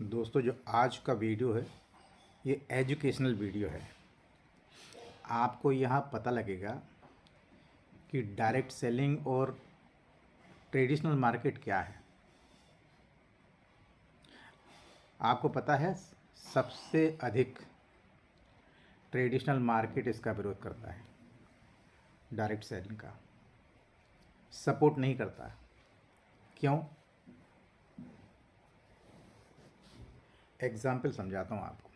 दोस्तों, जो आज का वीडियो है ये एजुकेशनल वीडियो है। आपको यहाँ पता लगेगा कि डायरेक्ट सेलिंग और ट्रेडिशनल मार्केट क्या है। आपको पता है सबसे अधिक ट्रेडिशनल मार्केट इसका विरोध करता है, डायरेक्ट सेलिंग का सपोर्ट नहीं करता। क्यों? एग्जाम्पल समझाता हूँ आपको।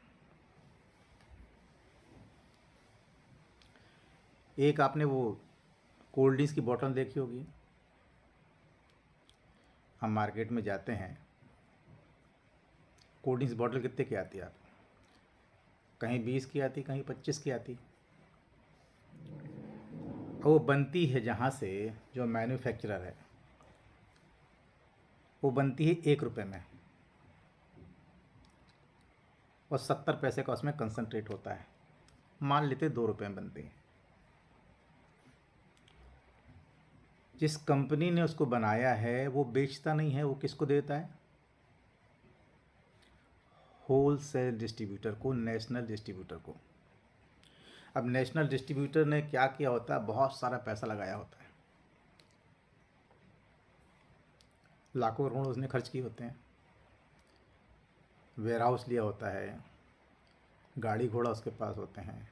एक आपने वो कोल्ड ड्रिंक्स की बोतल देखी होगी। हम मार्केट में जाते हैं, कोल्ड ड्रिंक्स बॉटल कितने की आती है आपको? कहीं 20 की आती, कहीं 25 की आती। वो बनती है जहाँ से, जो मैन्युफैक्चरर है, वो बनती है 1 रुपये में और 70 पैसे का उसमें कंसनट्रेट होता है। मान लेते 2 रुपये में बनती है। जिस कंपनी ने उसको बनाया है वो बेचता नहीं है, वो किसको देता है? होल सेल डिस्ट्रीब्यूटर को, नेशनल डिस्ट्रीब्यूटर को। अब नेशनल डिस्ट्रीब्यूटर ने क्या किया होता है? बहुत सारा पैसा लगाया होता है, लाखों करोड़ उसने खर्च किए होते हैं। वेयर हाउस लिया होता है, गाड़ी घोड़ा उसके पास होते हैं,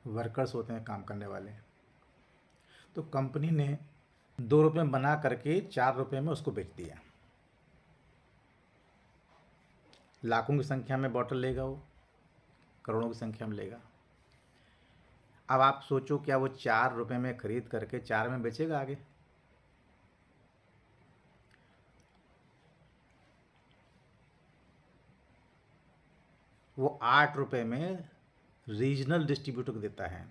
वर्कर्स होते हैं काम करने वाले। तो कंपनी ने 2 रुपये में बना करके 4 रुपये में उसको बेच दिया। लाखों की संख्या में बॉटल लेगा वो, करोड़ों की संख्या में लेगा। अब आप सोचो, क्या वो 4 रुपये में खरीद करके 4 में बेचेगा आगे? वो 8 रुपये में रीजनल डिस्ट्रीब्यूटर को देता है।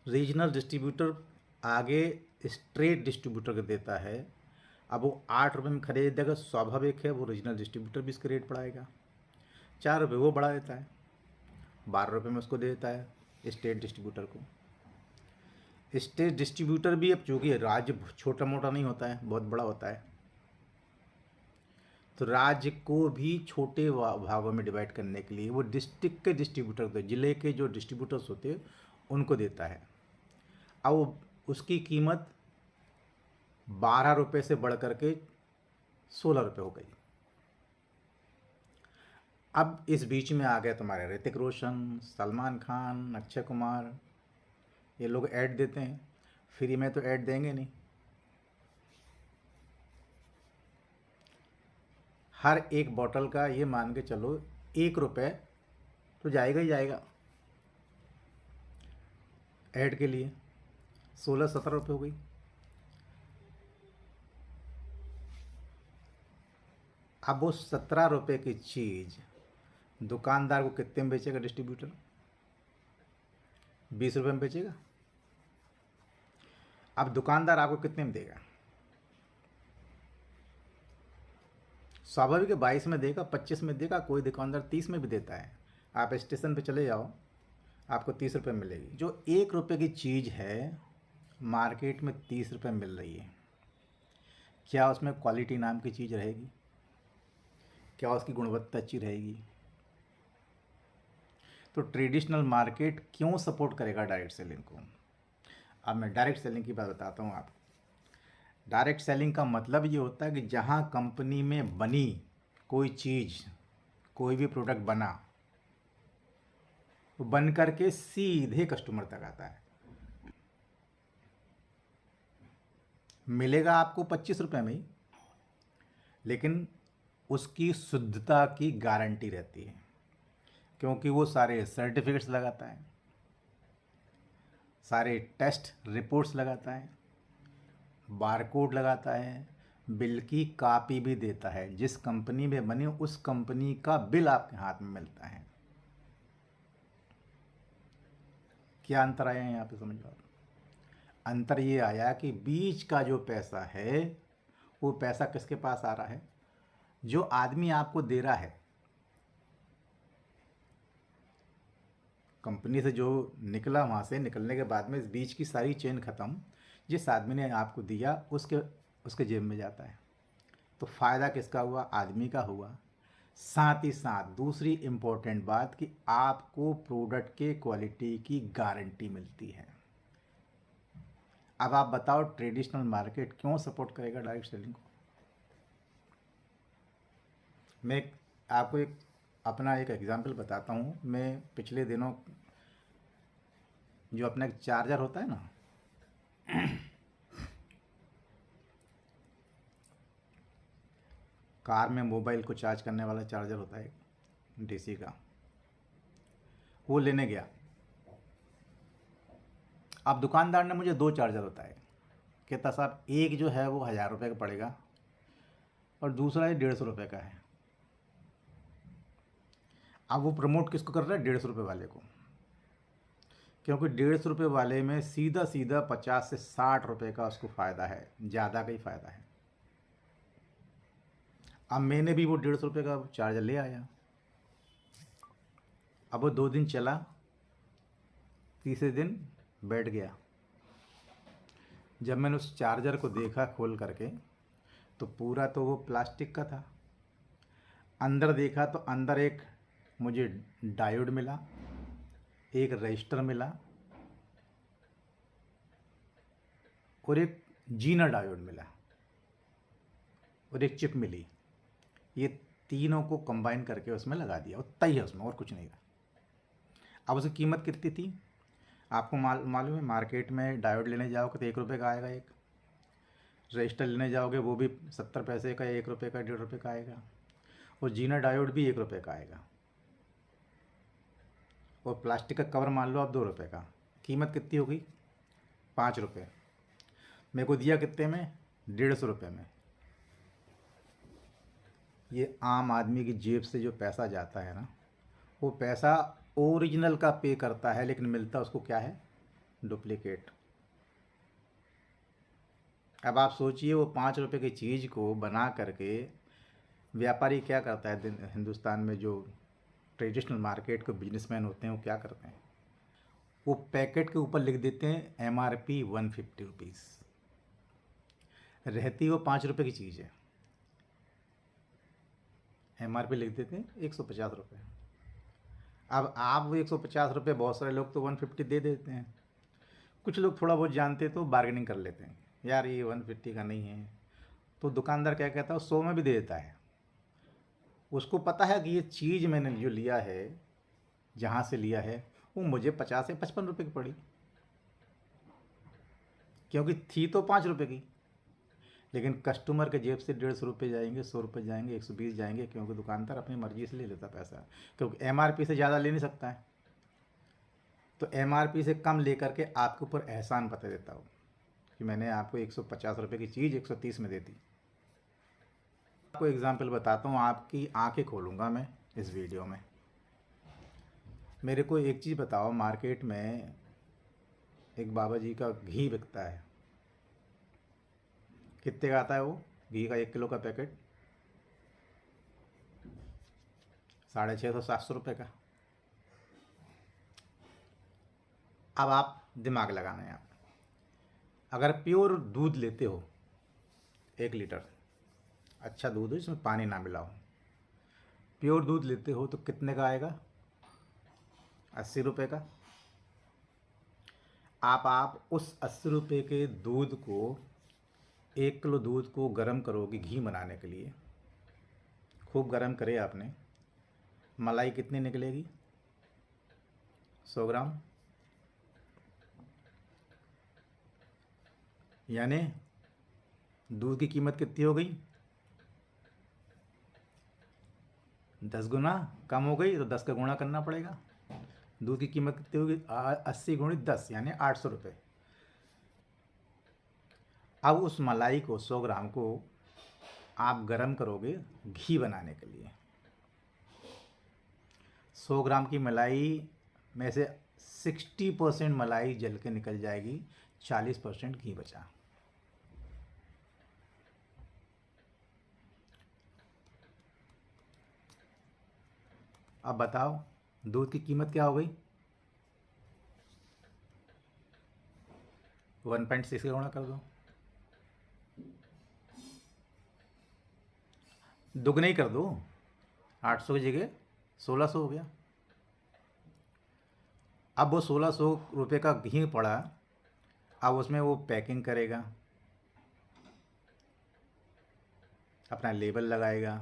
रीजनल डिस्ट्रीब्यूटर आगे स्ट्रेट डिस्ट्रीब्यूटर को देता है। अब वो 8 रुपये में खरीदेगा, स्वाभाविक है वो रीजनल डिस्ट्रीब्यूटर भी इसका रेट बढ़ाएगा। 4 रुपये वो बढ़ा देता है, 12 रुपये में उसको दे देता है स्टेट डिस्ट्रीब्यूटर को। स्टेट डिस्ट्रीब्यूटर भी अब चूँकि राज्य छोटा मोटा नहीं होता है, बहुत बड़ा होता है, तो राज्य को भी छोटे भागों में डिवाइड करने के लिए वो डिस्ट्रिक्ट के डिस्ट्रीब्यूटर होते हैं, ज़िले के जो डिस्ट्रीब्यूटर्स होते हैं उनको देता है। अब वो उसकी कीमत 12 रुपये से बढ़ करके 16 रुपये हो गई। अब इस बीच में आ गए तुम्हारे ऋतिक रोशन, सलमान खान, अक्षय कुमार। ये लोग ऐड देते हैं, फ्री में तो ऐड देंगे नहीं। हर एक बोतल का ये मान के चलो 1 रुपये तो जाएगा ही जाएगा ऐड के लिए। 16-17 रुपये हो गई। अब वो 17 रुपये की चीज़ दुकानदार को कितने में बेचेगा डिस्ट्रीब्यूटर? 20 रुपये में बेचेगा। अब दुकानदार आपको कितने में देगा? स्वाभाविक है 22 में देगा, 25 में देगा, कोई दुकानदार 30 में भी देता है। आप स्टेशन पे चले जाओ, आपको 30 रुपये मिलेगी। जो 1 रुपये की चीज़ है मार्केट में 30 रुपये मिल रही है। क्या उसमें क्वालिटी नाम की चीज़ रहेगी? क्या उसकी गुणवत्ता अच्छी रहेगी? तो ट्रेडिशनल मार्केट क्यों सपोर्ट करेगा डायरेक्ट सेलिंग को? अब मैं डायरेक्ट सेलिंग की बात बताता हूँ आपको। डायरेक्ट सेलिंग का मतलब ये होता है कि जहाँ कंपनी में बनी कोई चीज़, कोई भी प्रोडक्ट बना, वो बन करके सीधे कस्टमर तक आता है। मिलेगा आपको 25 रुपये में ही, लेकिन उसकी शुद्धता की गारंटी रहती है, क्योंकि वो सारे सर्टिफिकेट्स लगाता है, सारे टेस्ट रिपोर्ट्स लगाता है, बारकोड लगाता है, बिल की कॉपी भी देता है। जिस कंपनी में बनी उस कंपनी का बिल आपके हाथ में मिलता है। क्या अंतर आया है यहाँ पे? समझो, अंतर ये आया कि बीच का जो पैसा है वो पैसा किसके पास आ रहा है? जो आदमी आपको दे रहा है, कंपनी से जो निकला, वहाँ से निकलने के बाद में इस बीच की सारी चेन ख़त्म। जिस आदमी ने आपको दिया उसके उसके जेब में जाता है। तो फ़ायदा किसका हुआ? आदमी का हुआ। साथ ही साथ दूसरी इम्पोर्टेंट बात कि आपको प्रोडक्ट के क्वालिटी की गारंटी मिलती है। अब आप बताओ ट्रेडिशनल मार्केट क्यों सपोर्ट करेगा डायरेक्ट सेलिंग को? मैं आपको अपना एक एग्जांपल बताता हूँ। मैं पिछले दिनों जो अपना एक चार्जर होता है ना, कार में मोबाइल को चार्ज करने वाला चार्जर होता है डीसी का, वो लेने गया। अब दुकानदार ने मुझे 2 चार्जर बताए। कहता साहब एक जो है वो 1000 रुपये का पड़ेगा और दूसरा ये 150 रुपये का है। अब वो प्रमोट किसको कर रहा है? 150 रुपये वाले को, क्योंकि 150 रुपये वाले में सीधा सीधा 50 से 60 रुपये का उसको फ़ायदा है, ज़्यादा का ही फ़ायदा है। अब मैंने भी वो 150 रुपये का चार्जर ले आया। अब वो 2 दिन चला, तीसरे दिन बैठ गया। जब मैंने उस चार्जर को देखा खोल करके तो पूरा तो वो प्लास्टिक का था। अंदर देखा तो अंदर एक मुझे डायोड मिला, एक रजिस्टर मिला और एक जीना डायोड मिला और एक चिप मिली। ये तीनों को कंबाइन करके उसमें लगा दिया, उतना ही है उसमें और कुछ नहीं था। अब उसकी कीमत कितनी थी आपको मालूम है? मार्केट में डायोड लेने जाओगे तो 1 रुपये का आएगा, एक रजिस्टर लेने जाओगे वो भी 70 पैसे का, 1 रुपये का, 1.5 रुपये का आएगा, और जीना डायोड भी 1 रुपये का आएगा, और प्लास्टिक का कवर मान लो आप 2 रुपये का। कीमत कितनी होगी? 5 रुपये। मेरे को दिया कितने में? 150 रुपये में। ये आम आदमी की जेब से जो पैसा जाता है ना, वो पैसा ओरिजिनल का पे करता है, लेकिन मिलता उसको क्या है? डुप्लीकेट। अब आप सोचिए वो 5 रुपये की चीज़ को बना करके व्यापारी क्या करता है? हिंदुस्तान में जो ट्रेडिशनल मार्केट के बिजनेसमैन होते हैं वो क्या करते हैं? वो पैकेट के ऊपर लिख देते हैं MRP 150 रुपीज़, रहती वो 5 रुपये की चीज़ है, MRP लिख देते हैं 150 रुपये। अब आप वो 150 रुपये, बहुत सारे लोग तो 150 दे देते हैं, कुछ लोग थोड़ा बहुत जानते तो बार्गेनिंग कर लेते हैं, यार ये 150 का नहीं है, तो दुकानदार क्या कहता है? 100 में भी दे देता है। उसको पता है कि ये चीज़ मैंने जो लिया है, जहाँ से लिया है, वो मुझे 50 या 55 रुपये की पड़ी, क्योंकि थी तो 5 रुपये की। लेकिन कस्टमर के जेब से 150 रुपये जाएंगे, 100 रुपये जाएंगे, 120 जाएंगे, क्योंकि दुकानदार अपनी मर्जी से ले लेता पैसा, क्योंकि MRP से ज़्यादा ले नहीं सकता है। तो MRP से कम लेकर के आपके ऊपर एहसान बता देता हूँ कि मैंने आपको 150 रुपये की चीज़ 130 में दे दी। आपको एग्जाम्पल बताता हूँ, आपकी आंखें खोलूँगा मैं इस वीडियो में। मेरे को एक चीज़ बताओ, मार्केट में एक बाबा जी का घी बिकता है, कितने का आता है वो घी का? 1 किलो का पैकेट 650-700 रुपये का। अब आप दिमाग लगाना है, आप अगर प्योर दूध लेते हो 1 लीटर, अच्छा दूध हो जिसमें पानी ना मिला हो, प्योर दूध लेते हो तो कितने का आएगा? 80 रुपये का। आप उस 80 रुपये के दूध को, 1 किलो दूध को गर्म करोगे घी बनाने के लिए, खूब गर्म करे आपने, मलाई कितनी निकलेगी? 100 ग्राम। यानी दूध की कीमत कितनी हो गई? 10 गुना कम हो गई, तो 10 का गुणा करना पड़ेगा। दूध की कीमत कितनी होगी? 80 × 10 यानी 800 रुपये। अब उस मलाई को, 100 ग्राम को आप गरम करोगे घी बनाने के लिए। 100 ग्राम की मलाई में से 60% मलाई जल के निकल जाएगी, 40% घी बचा। अब बताओ दूध की कीमत क्या हो गई? 1.6 का गुणा कर दो, दुगने ही कर दो, 800 की जगह 1600 हो गया। अब वो 1600 रुपये का घी पड़ा, अब उसमें वो पैकिंग करेगा, अपना लेबल लगाएगा,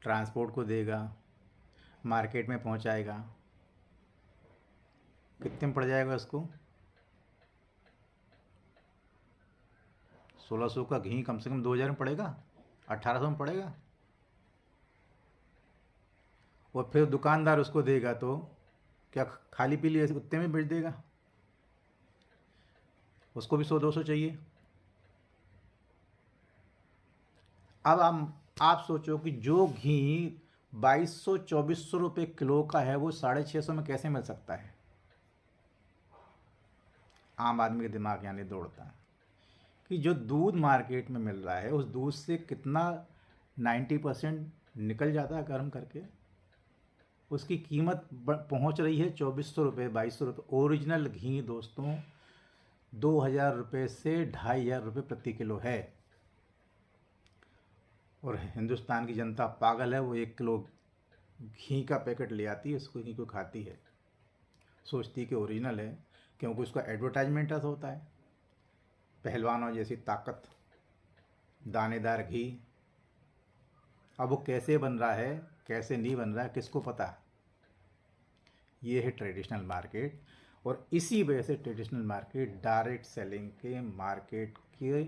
ट्रांसपोर्ट को देगा, मार्केट में पहुंचाएगा, कितने में पड़ जाएगा उसको? 1600 का घी कम से कम 2000 में पड़ेगा, 1800 में पड़ेगा। और फिर दुकानदार उसको देगा तो क्या खाली पीली ऐसे उतने में बेच देगा? उसको भी 100-200 चाहिए। अब आप सोचो कि जो घी 2200-2400 रुपये किलो का है वो 650 में कैसे मिल सकता है? आम आदमी के दिमाग यहाँ नहीं दौड़ता है कि जो दूध मार्केट में मिल रहा है उस दूध से कितना 90% निकल जाता है गर्म करके, उसकी कीमत पहुँच रही है 2400 रुपये, 2200 रुपये। ओरिजिनल घी दोस्तों 2000 रुपये से 2500 रुपये प्रति किलो है। और हिंदुस्तान की जनता पागल है, वो 1 किलो घी का पैकेट ले आती है, उसको घी को खाती है, सोचती है कि ओरिजिनल है, क्योंकि उसका एडवर्टाइजमेंट ऐसा होता है, पहलवानों जैसी ताकत, दानेदार घी। अब वो कैसे बन रहा है, कैसे नहीं बन रहा है, किसको पता? ये है ट्रेडिशनल मार्केट। और इसी वजह से ट्रेडिशनल मार्केट डायरेक्ट सेलिंग के मार्केट की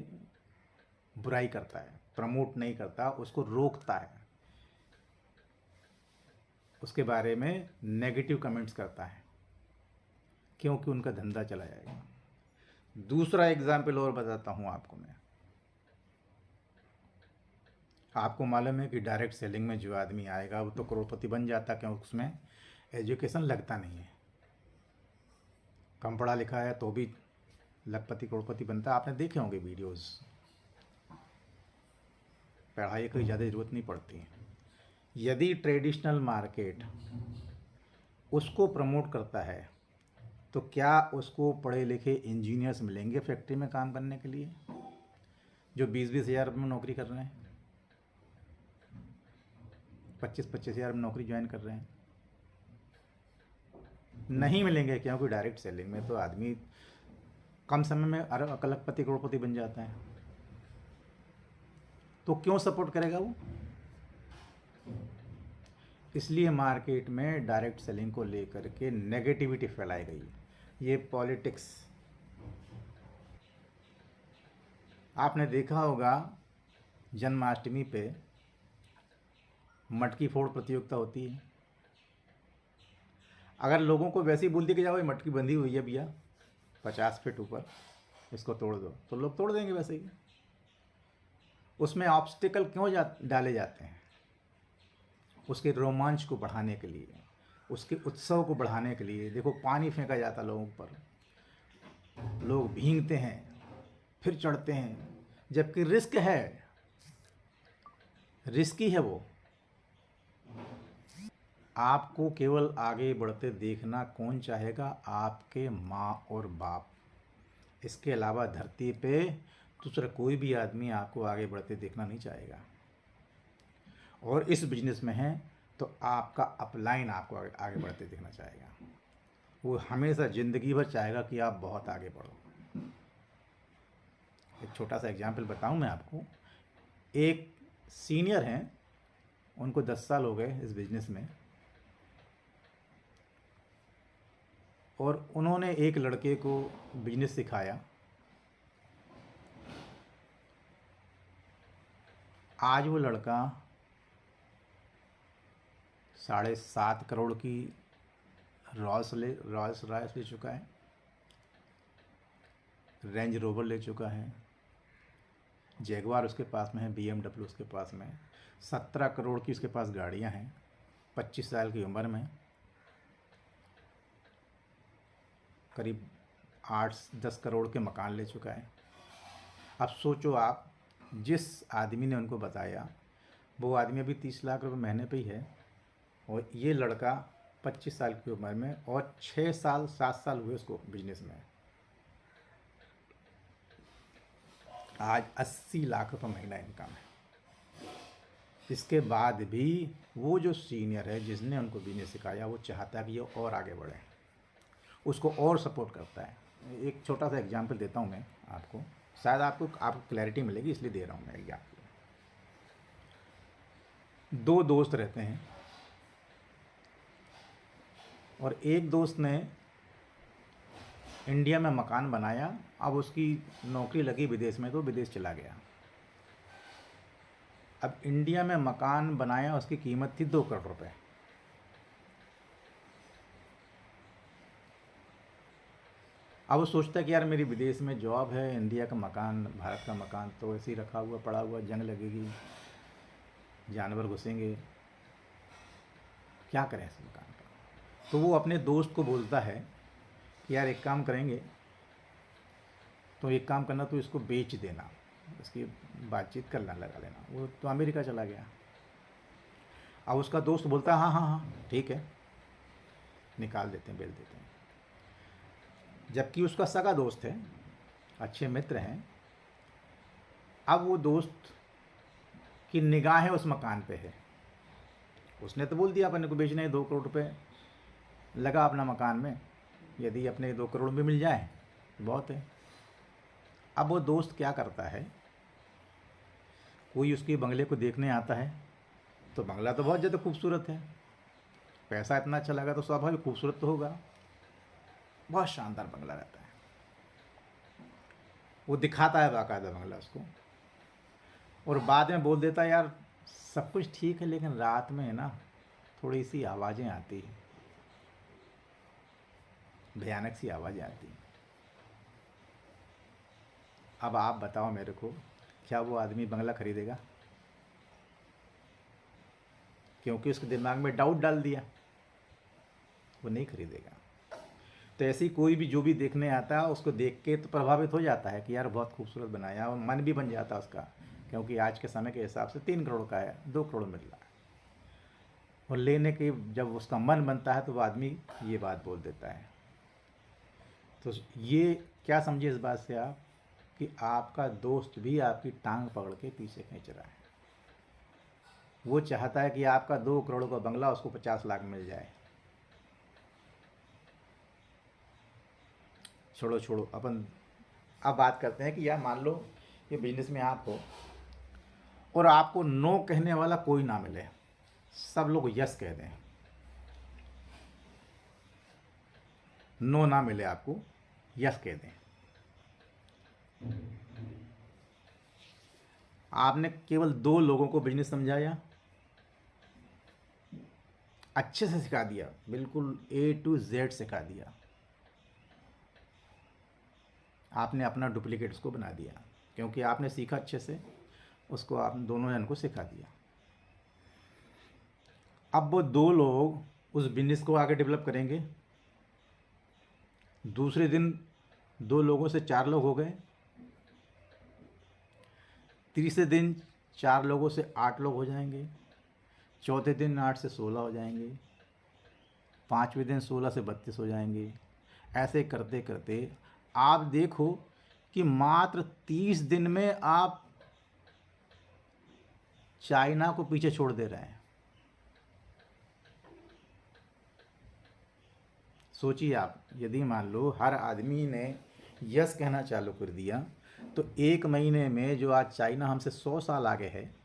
बुराई करता है, प्रमोट नहीं करता, उसको रोकता है, उसके बारे में नेगेटिव कमेंट्स करता है, क्योंकि उनका धंधा चला जाएगा। दूसरा एग्जाम्पल और बताता हूँ आपको मैं। आपको मालूम है कि डायरेक्ट सेलिंग में जो आदमी आएगा वो तो करोड़पति बन जाता, क्योंकि उसमें एजुकेशन लगता नहीं है, कम पढ़ा लिखा है तो भी लखपति करोड़पति बनता। आपने देखे होंगे वीडियोस, पढ़ाई की ज़्यादा ज़रूरत नहीं पड़ती है। यदि ट्रेडिशनल मार्केट उसको प्रमोट करता है तो क्या उसको पढ़े लिखे इंजीनियर्स मिलेंगे फैक्ट्री में काम करने के लिए, जो 20-20 हज़ार में नौकरी कर रहे हैं, 25-25 हज़ार में नौकरी ज्वाइन कर रहे हैं? नहीं मिलेंगे, क्योंकि डायरेक्ट सेलिंग में तो आदमी कम समय में लखपति करोड़पति बन जाता है। तो क्यों सपोर्ट करेगा वो? इसलिए मार्केट में डायरेक्ट सेलिंग को लेकर के नेगेटिविटी फैलाई गई। ये पॉलिटिक्स, आपने देखा होगा जन्माष्टमी पे मटकी फोड़ प्रतियोगिता होती है। अगर लोगों को वैसे ही बोल दिया कि जाओ ये मटकी बंधी हुई है भैया 50 फीट ऊपर, इसको तोड़ दो, तो लोग तोड़ देंगे वैसे ही। उसमें ऑब्स्टिकल क्यों डाले जाते हैं? उसके रोमांच को बढ़ाने के लिए, उसके उत्सव को बढ़ाने के लिए। देखो पानी फेंका जाता लोगों पर, लोग भीगते हैं फिर चढ़ते हैं, जबकि रिस्क है, रिस्की है वो। आपको केवल आगे बढ़ते देखना कौन चाहेगा? आपके माँ और बाप। इसके अलावा धरती पे दूसरा कोई भी आदमी आपको आगे बढ़ते देखना नहीं चाहेगा। और इस बिजनेस में है तो आपका अपलाइन आपको आगे बढ़ते देखना चाहेगा। वो हमेशा ज़िंदगी भर चाहेगा कि आप बहुत आगे बढ़ो। एक छोटा सा एग्जाम्पल बताऊं मैं आपको। एक सीनियर हैं, उनको 10 साल हो गए इस बिजनेस में, और उन्होंने एक लड़के को बिजनेस सिखाया। आज वो लड़का 7.5 करोड़ की रॉल्स रॉयस ले चुका है, रेंज रोवर ले चुका है, जैगवार उसके पास में है, BMW उसके पास में, 17 करोड़ की उसके पास गाड़ियां हैं, 25 साल की उम्र में, करीब 8-10 करोड़ के मकान ले चुका है। अब सोचो आप, जिस आदमी ने उनको बताया वो आदमी अभी 30 लाख रुपए महीने पे ही है, और ये लड़का 25 साल की उम्र में, और 6 साल 7 साल हुए उसको बिजनेस में। आज 80 लाख रुपए महीना इनकम है। इसके बाद भी वो जो सीनियर है जिसने उनको बिजनेस सिखाया वो चाहता है कि ये और आगे बढ़े, उसको और सपोर्ट करता है। एक छोटा सा एग्जांपल देता हूँ मैं आपको, शायद आपको क्लैरिटी मिलेगी इसलिए दे रहा हूँ मैं एग्जांपल। दो दोस्त रहते हैं और एक दोस्त ने इंडिया में मकान बनाया, अब उसकी नौकरी लगी विदेश में तो विदेश चला गया। अब इंडिया में मकान बनाया, उसकी कीमत थी 2 करोड़ रुपए। अब वो सोचता है कि यार मेरी विदेश में जॉब है, इंडिया का मकान, भारत का मकान तो ऐसे ही रखा हुआ पड़ा हुआ, जंग लगेगी, जानवर घुसेंगे, क्या करें इस मकान का। तो वो अपने दोस्त को बोलता है कि यार एक काम करेंगे, तो एक काम करना, तो इसको बेच देना, इसकी बातचीत करना, लगा लेना। वो तो अमेरिका चला गया। अब उसका दोस्त बोलता है हाँ हाँ हाँ ठीक है, निकाल देते हैं, बेच देते हैं। जबकि उसका सगा दोस्त है, अच्छे मित्र हैं। अब वो दोस्त की निगाहें उस मकान पे है। उसने तो बोल दिया अपने को बेचने 2 करोड़ रुपए लगा अपना मकान में, यदि अपने 2 करोड़ में मिल जाए तो बहुत है। अब वो दोस्त क्या करता है, कोई उसके बंगले को देखने आता है, तो बंगला तो बहुत ज़्यादा खूबसूरत है, पैसा इतना अच्छा लगा तो स्वाभाविक खूबसूरत तो होगा, बहुत शानदार बंगला रहता है। वो दिखाता है बाकायदा बंगला उसको, और बाद में बोल देता है यार सब कुछ ठीक है लेकिन रात में है ना थोड़ी सी आवाज़ें आती हैं, भयानक सी आवाज़ें आती हैं। अब आप बताओ मेरे को, क्या वो आदमी बंगला खरीदेगा? क्योंकि उसके दिमाग में डाउट डाल दिया, वो नहीं खरीदेगा। तो ऐसी कोई भी जो भी देखने आता है उसको देख के तो प्रभावित हो जाता है कि यार बहुत खूबसूरत बनाया, और मन भी बन जाता है उसका, क्योंकि आज के समय के हिसाब से 3 करोड़ का है, 2 करोड़ मिल रहा है। और लेने के जब उसका मन बनता है तो वो आदमी ये बात बोल देता है। तो ये क्या समझिए इस बात से आप, कि आपका दोस्त भी आपकी टांग पकड़ के पीछे खींच रहा है। वो चाहता है कि आपका 2 करोड़ का बंगला उसको 50 लाख मिल जाए। छोड़ो छोड़ो, अपन अब बात करते हैं कि यार मान लो ये बिजनेस में आप हो और आपको नो कहने वाला कोई ना मिले, सब लोग यस कह दें, नो ना मिले आपको, यस कह दें। आपने केवल 2 लोगों को बिजनेस समझाया, अच्छे से सिखा दिया, बिल्कुल A to Z सिखा दिया, आपने अपना डुप्लीकेट उसको बना दिया, क्योंकि आपने सीखा अच्छे से, उसको आप दोनों जन को सिखा दिया। अब वो 2 लोग उस बिजनेस को आगे डेवलप करेंगे। दूसरे दिन 2 लोगों से 4 लोग हो गए, तीसरे दिन 4 लोगों से 8 लोग हो जाएंगे, चौथे दिन 8 से 16 हो जाएंगे, पाँचवें दिन 16 से 32 हो जाएंगे। ऐसे करते करते आप देखो कि मात्र 30 दिन में आप चाइना को पीछे छोड़ दे रहे हैं। सोचिए आप, यदि मान लो हर आदमी ने यस कहना चालू कर दिया, तो 1 महीने में जो आज चाइना हमसे 100 साल आगे है,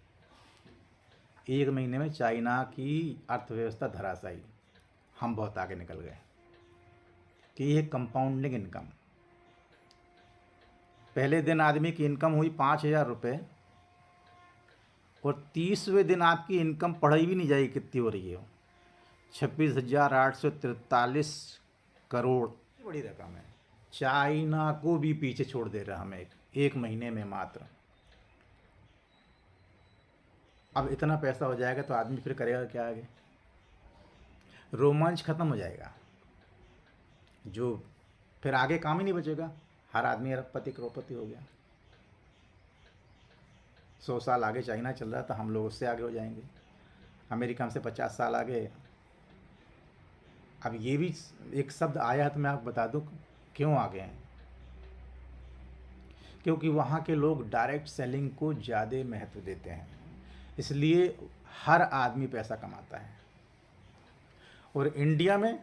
1 महीने में चाइना की अर्थव्यवस्था धराशायी, हम बहुत आगे निकल गए। कि ये कंपाउंडिंग इनकम, पहले दिन आदमी की इनकम हुई 5,000 रुपये, और 30वें दिन आपकी इनकम पढ़ाई भी नहीं जाएगी कितनी हो रही है, 26,843 करोड़, बड़ी रकम है। चाइना को भी पीछे छोड़ दे रहा हमें 1 महीने में मात्र। अब इतना पैसा हो जाएगा तो आदमी फिर करेगा क्या आगे? रोमांच खत्म हो जाएगा, जो फिर आगे काम ही नहीं बचेगा, हर आदमी अरबपति करोड़पति हो गया। 100 साल आगे चाइना चल रहा था, हम लोग उससे आगे हो जाएंगे, अमेरिका हमसे 50 साल आगे। अब ये भी एक शब्द आया है तो मैं आपको बता दूं क्यों आगे हैं। क्योंकि वहाँ के लोग डायरेक्ट सेलिंग को ज़्यादा महत्व देते हैं, इसलिए हर आदमी पैसा कमाता है। और इंडिया में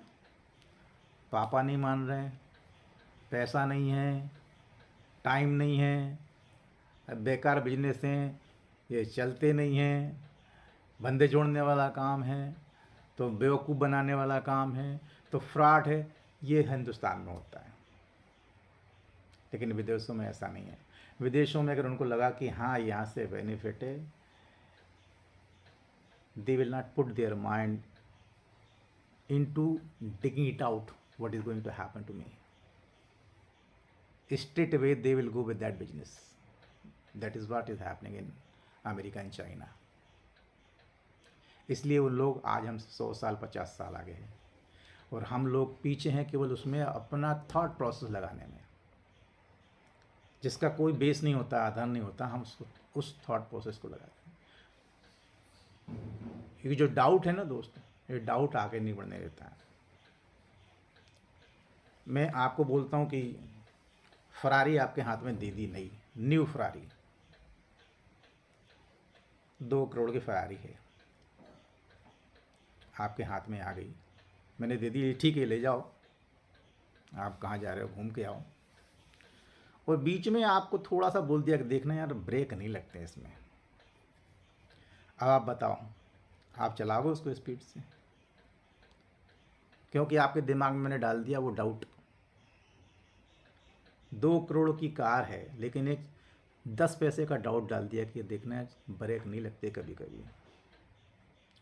पापा नहीं मान रहे हैं, पैसा नहीं है, टाइम नहीं है, बेकार बिजनेस हैं, ये चलते नहीं हैं, बंदे जोड़ने वाला काम है, तो बेवकूफ़ बनाने वाला काम है, तो फ्रॉड है, ये हिंदुस्तान में होता है। लेकिन विदेशों में ऐसा नहीं है। विदेशों में अगर उनको लगा कि हाँ यहाँ से बेनिफिट है, they will not put their mind into digging it out what is going to happen to me. Straight away they will go with that business. That is what is happening in America and China. इसलिए वो लोग आज हम 100 साल 50 साल आगे हैं और हम लोग पीछे हैं केवल उसमें अपना थॉट प्रोसेस लगाने में, जिसका कोई बेस नहीं होता, आधार नहीं होता, हम उसको उस थॉट प्रोसेस को लगाते हैं। क्योंकि जो डाउट है ना दोस्त, ये डाउट आगे नहीं बढ़ने देता है। मैं आपको बोलता हूँ कि फरारी आपके हाथ में दे दी, नहीं, न्यू फरारी 2 करोड़ की फरारी है, आपके हाथ में आ गई, मैंने दे दी, ठीक है ले जाओ, आप कहाँ जा रहे हो, घूम के आओ। और बीच में आपको थोड़ा सा बोल दिया कि देखना यार ब्रेक नहीं लगते इसमें, अब आप बताओ आप चलाओगे उसको स्पीड से? क्योंकि आपके दिमाग में मैंने डाल दिया वो डाउट। 2 करोड़ की कार है लेकिन एक 10 पैसे का डाउट डाल दिया कि देखना है ब्रेक नहीं लगते कभी कभी,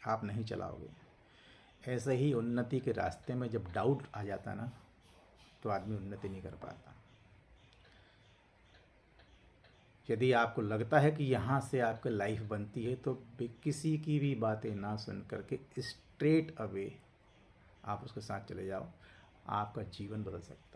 आप नहीं चलाओगे। ऐसे ही उन्नति के रास्ते में जब डाउट आ जाता ना तो आदमी उन्नति नहीं कर पाता। यदि आपको लगता है कि यहाँ से आपकी लाइफ बनती है तो किसी की भी बातें ना सुन करके स्ट्रेट अवे आप उसके साथ चले जाओ, आपका जीवन बदल सकता है।